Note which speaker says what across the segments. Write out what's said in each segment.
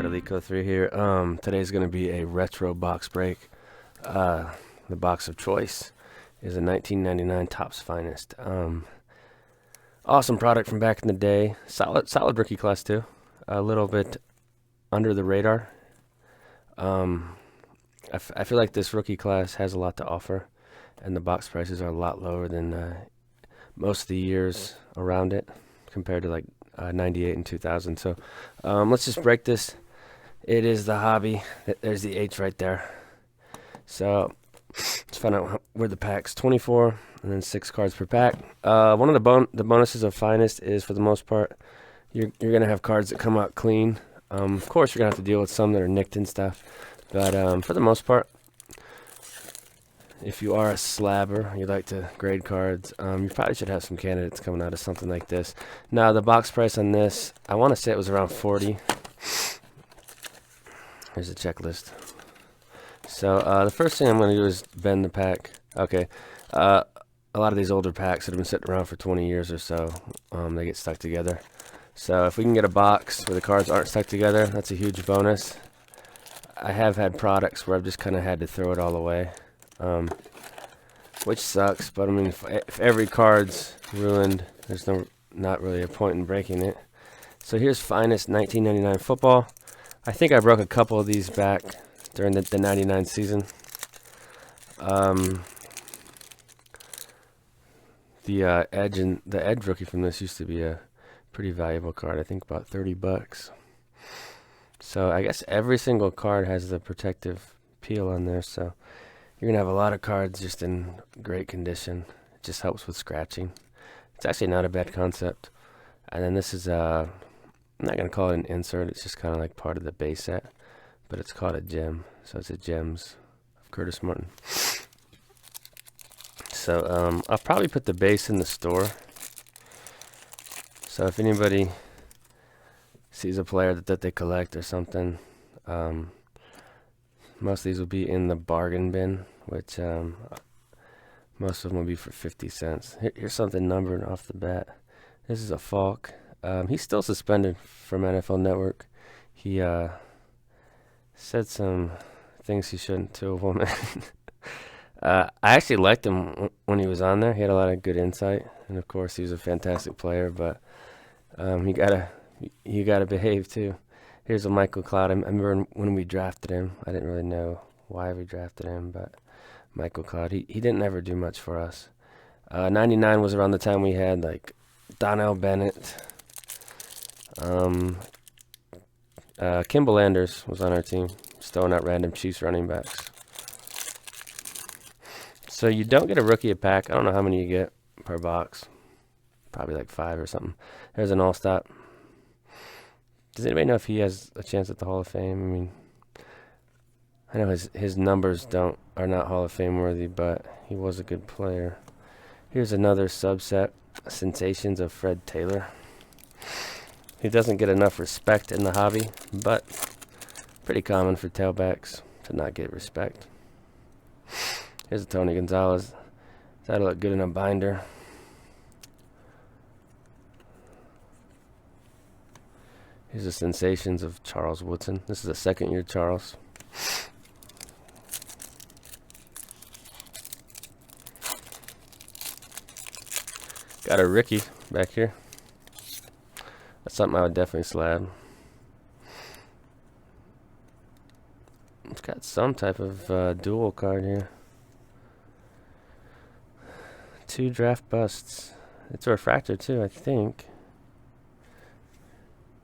Speaker 1: Alright, Alico 3 here. Today's going to be a retro box break. The box of choice is a 1999 Topps Finest. Awesome product from back in the day. Solid rookie class too. A little bit under the radar. I feel like this rookie class has a lot to offer, and the box prices are a lot lower than most of the years around it compared to like 98 and 2000. So let's just break this. It is the hobby. There's the H right there. So let's find out where the pack's 24 and then 6 cards per pack. One of the bonuses of Finest is, for the most part, you're gonna have cards that come out clean. Of course, you're gonna have to deal with some that are nicked and stuff, but for the most part, if you are a slabber, you like to grade cards, you probably should have some candidates coming out of something like this. Now, the box price on this, I want to say it was around 40. Here's the checklist. So the first thing I'm going to do is bend the pack. Okay, a lot of these older packs that have been sitting around for 20 years or so, they get stuck together. So if we can get a box where the cards aren't stuck together, that's a huge bonus. I have had products where I've just kind of had to throw it all away. Which sucks, but I mean, if every card's ruined, there's not really a point in breaking it. So here's Finest 1999 football. I think I broke a couple of these back during the 99 season. The edge rookie from this used to be a pretty valuable card. I think about 30 bucks. So I guess every single card has the protective peel on there, so you're going to have a lot of cards just in great condition. It just helps with scratching. It's actually not a bad concept. And then this is, I'm not going to call it an insert. It's just kind of like part of the base set. But it's called a gem. So it's a Gems of Curtis Martin. So I'll probably put the base in the store. So if anybody sees a player that they collect or something, most of these will be in the bargain bin, which most of them will be for 50 cents. Here's something numbered off the bat. This is a Falk. He's still suspended from NFL Network. He said some things he shouldn't to a woman. I actually liked him when he was on there. He had a lot of good insight, and of course, he was a fantastic player. But you gotta behave too. Here's a Michael Cloud. I remember when we drafted him. I didn't really know why we drafted him, but Michael Cloud, he didn't ever do much for us. 99 was around the time we had like Donnell Bennett. Kimball Anders was on our team, just throwing out random Chiefs running backs. So you don't get a rookie a pack. I don't know how many you get per box. Probably like 5 or something. There's an all-stop. Does anybody know if he has a chance at the Hall of Fame? I mean, I know his numbers are not Hall of Fame worthy, but he was a good player. Here's another subset, Sensations of Fred Taylor. He doesn't get enough respect in the hobby, but pretty common for tailbacks to not get respect. Here's a Tony Gonzalez. That'll look good in a binder. Here's the Sensations of Charles Woodson. This is a second-year Charles. Got a Ricky back here. That's something I would definitely slab. It's got some type of dual card here. 2 draft busts. It's a refractor too, I think.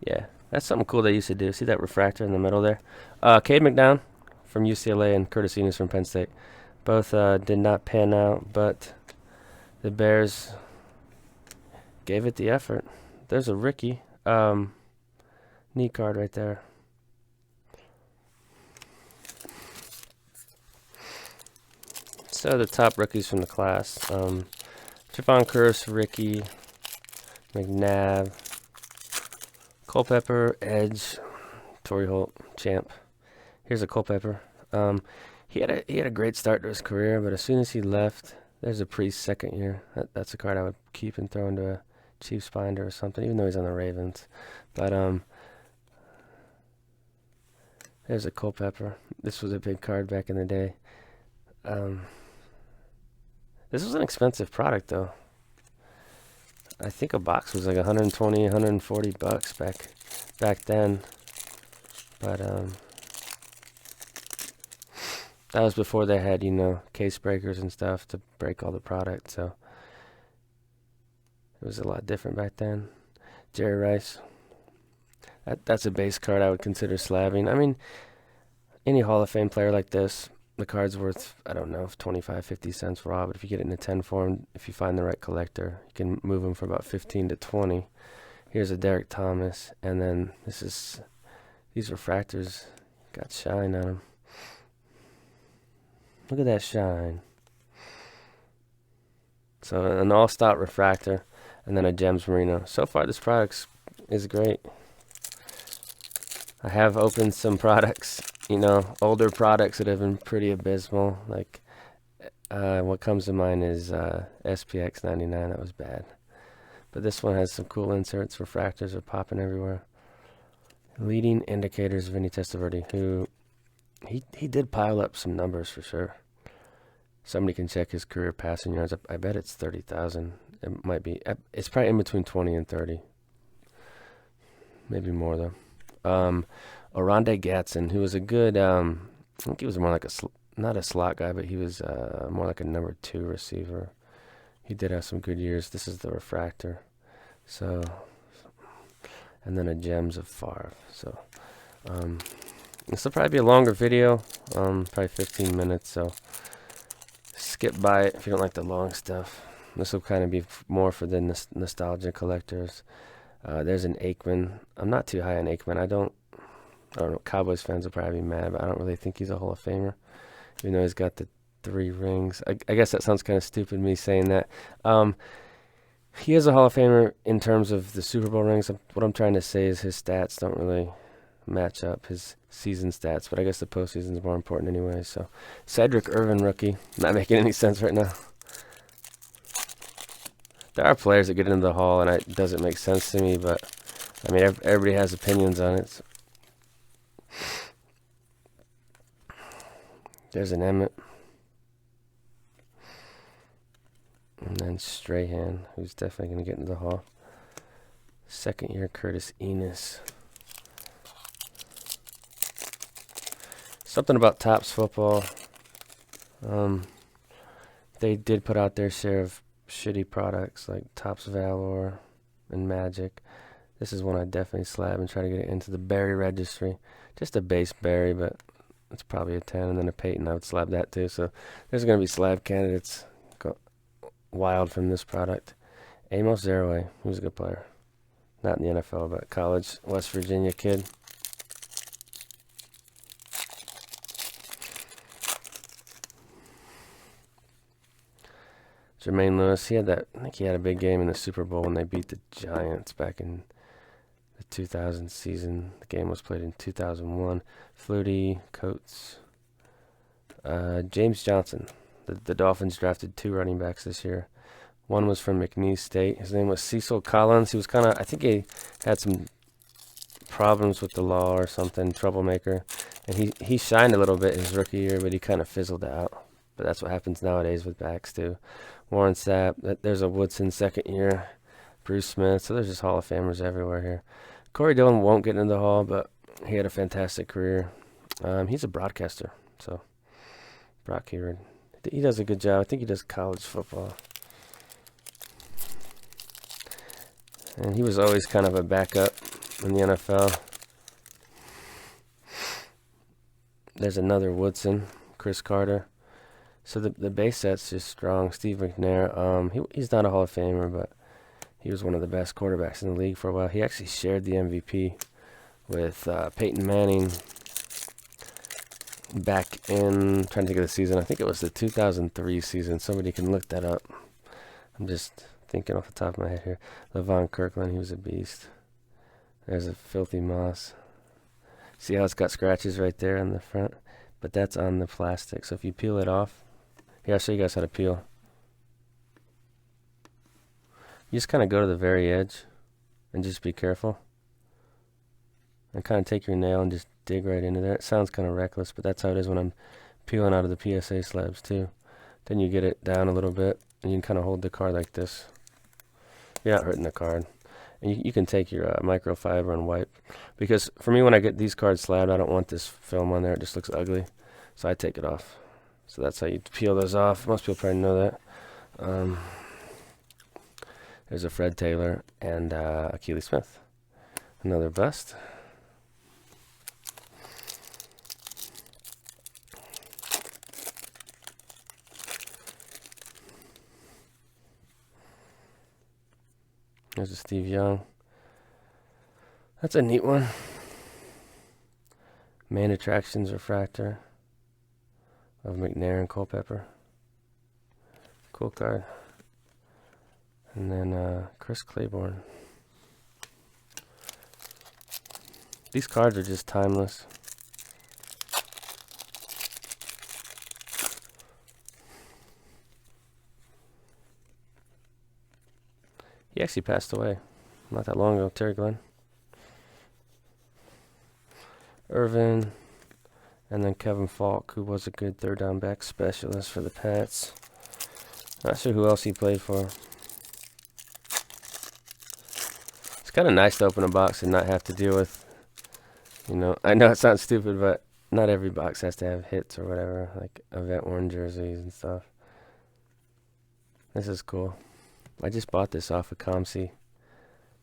Speaker 1: Yeah, that's something cool they used to do. See that refractor in the middle there? Cade McNown from UCLA and Curtis Enos from Penn State. Both did not pan out, but the Bears gave it the effort. There's a Ricky. Neat card right there. So the top rookies from the class. Javon Curse, Ricky, McNabb, Culpepper, Edge, Torrey Holt, Champ. Here's a Culpepper. He had a great start to his career, but as soon as he left, there's a Priest second year. That's a card I would keep and throw into a Chiefs binder or something, even though he's on the Ravens. But There's a Culpepper. This was a big card back in the day. This was an expensive product though. I think a box was like 120, 140 bucks back then. But that was before they had, case breakers and stuff to break all the product, so it was a lot different back then. Jerry Rice. That's a base card I would consider slabbing. I mean, any Hall of Fame player like this, the card's worth, I don't know, 25, 50 cents raw, but if you get it in a 10 form, if you find the right collector, you can move them for about 15 to 20. Here's a Derrick Thomas, and then these refractors got shine on them. Look at that shine. So an all-stop refractor, and then a Gems Merino. So far, this product is great. I have opened some products, older products that have been pretty abysmal. Like, what comes to mind is SPX 99. That was bad. But this one has some cool inserts. Refractors are popping everywhere. Leading indicators of Vinny Testaverde, who he did pile up some numbers for sure. Somebody can check his career passing yards. I bet it's 30,000. It might be. It's probably in between 20 and 30. Maybe more though. Rhonda Gatson, who was a good, I think he was more like not a slot guy, but he was more like a number 2 receiver. He did have some good years. This is the refractor. So, and then a Gems of Favre. So, this will probably be a longer video, probably 15 minutes. So, skip by it if you don't like the long stuff. This will kind of be more for the nostalgia collectors. There's an Aikman. I'm not too high on Aikman. I don't know. Cowboys fans will probably be mad, but I don't really think he's a Hall of Famer, even though he's got the 3 rings. I guess that sounds kind of stupid, me saying that. He is a Hall of Famer in terms of the Super Bowl rings. What I'm trying to say is his stats don't really match up, his season stats, but I guess the postseason is more important anyway. So, Cedric Irvin rookie. Not making any sense right now. There are players that get into the Hall, and it doesn't make sense to me, but, I mean, everybody has opinions on it. So. There's an Emmett. And then Strahan, who's definitely going to get into the Hall. Second year Curtis Enos. Something about Topps football. They did put out their share of shitty products like Topps Valor and Magic. This is one I definitely slab and try to get it into the Barry registry. Just a base Barry, but it's probably a 10, and then a Peyton. I would slab that too. So there's going to be slab candidates wild from this product. Amos Zaraway, he was a good player. Not in the NFL, but college, West Virginia kid. Jermaine Lewis, I think he had a big game in the Super Bowl when they beat the Giants back in the 2000 season. The game was played in 2001. Flutie, Coates. James Johnson. The Dolphins drafted 2 running backs this year. One was from McNeese State. His name was Cecil Collins. He was I think he had some problems with the law or something, troublemaker. And he shined a little bit his rookie year, but he kind of fizzled out. But that's what happens nowadays with backs too. Warren Sapp. There's a Woodson second year. Bruce Smith. So there's just Hall of Famers everywhere here. Corey Dillon won't get into the Hall, but he had a fantastic career. He's a broadcaster. So Brock Hayward. He does a good job. I think he does college football. And he was always kind of a backup in the NFL. There's another Woodson, Chris Carter. So the base set's just strong. Steve McNair, he's not a Hall of Famer, but he was one of the best quarterbacks in the league for a while. He actually shared the MVP with Peyton Manning back in, trying to think of the season, I think it was the 2003 season. Somebody can look that up. I'm just thinking off the top of my head here. LaVon Kirkland, he was a beast. There's a Filthy Moss. See how it's got scratches right there on the front? But that's on the plastic. So if you peel it off, here, I'll show you guys how to peel. You just kind of go to the very edge and just be careful. and kind of take your nail and just dig right into there. It sounds kind of reckless, but that's how it is when I'm peeling out of the PSA slabs too. Then you get it down a little bit, and you can kind of hold the card like this. You're not hurting the card. And you can take your microfiber and wipe. Because for me, when I get these cards slabbed, I don't want this film on there. It just looks ugly. So I take it off. So that's how you peel those off. Most people probably know that. There's a Fred Taylor and a Keely Smith. Another bust. There's a Steve Young. That's a neat one. Main Attractions Refractor of McNair and Culpepper. Cool card. And then Chris Claiborne. These cards are just timeless. He actually passed away not that long ago, Terry Glenn. Irvin, and then Kevin Falk, who was a good third down back specialist for the Pats. Not sure who else he played for. It's kind of nice to open a box and not have to deal with, you know, I know it sounds stupid, but not every box has to have hits or whatever, like event worn jerseys and stuff. This is cool. I just bought this off of ComC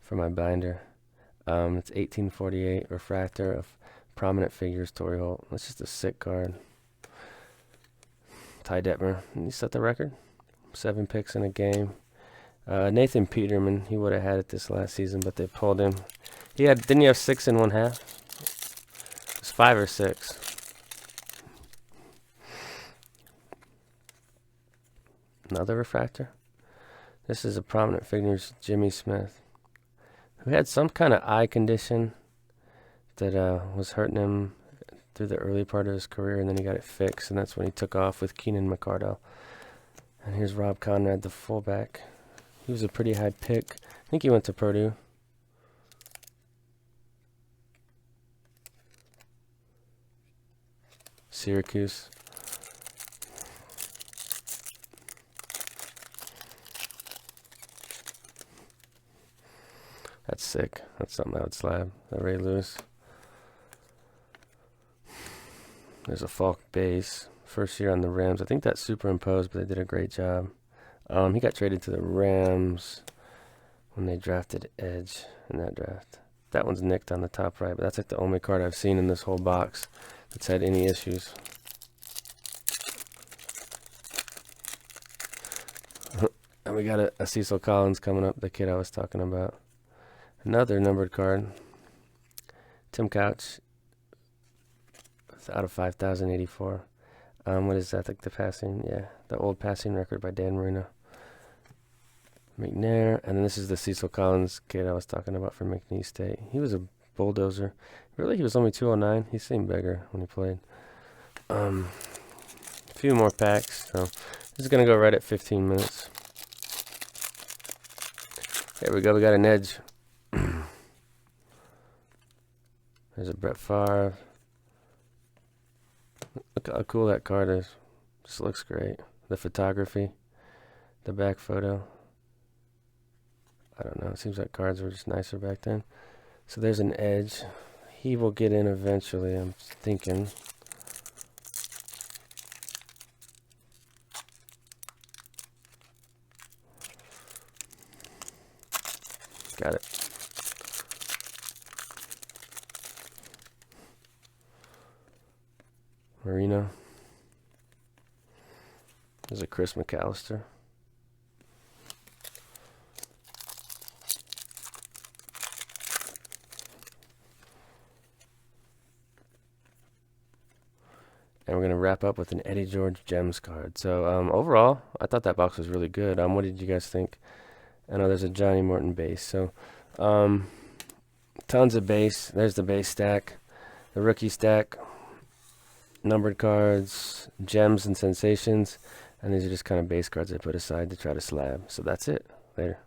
Speaker 1: for my binder. It's 1848 refractor of Prominent Figures, Torrey Holt. That's just a sick card. Ty Detmer, he set the record. 7 picks in a game. Nathan Peterman, he would have had it this last season, but they pulled him. Didn't he have 6 in 1/2? It was 5 or 6. Another refractor. This is a Prominent Figures, Jimmy Smith, who had some kind of eye condition that was hurting him through the early part of his career, and then he got it fixed, and that's when he took off with Keenan McCardell. And here's Rob Conrad, the fullback. He was a pretty high pick. I think he went to Purdue. Syracuse. That's sick. That's something I would slab. The Ray Lewis. There's a Falk base. First year on the Rams. I think that's superimposed, but they did a great job. He got traded to the Rams when they drafted Edge in that draft. That one's nicked on the top right, but that's like the only card I've seen in this whole box that's had any issues. And we got a Cecil Collins coming up, the kid I was talking about. Another numbered card. Tim Couch. Out of 5,084. What is that? Like the passing? Yeah, the old passing record by Dan Marino. McNair. And then this is the Cecil Collins kid I was talking about from McNeese State. He was a bulldozer. Really, he was only 209. He seemed bigger when he played. A few more packs. So this is going to go right at 15 minutes. There we go. We got an Edge. There's a Brett Favre. Look how cool that card is. Just looks great. The photography. The back photo. I don't know. It seems like cards were just nicer back then. So there's an Edge. He will get in eventually, I'm thinking. Got it. Marino. There's a Chris McAllister. And we're going to wrap up with an Eddie George Gems card. So overall, I thought that box was really good. What did you guys think? I know there's a Johnny Morton base. So tons of base. There's the base stack. The rookie stack. Numbered cards, gems and sensations, and these are just kind of base cards I put aside to try to slab. So that's it. Later.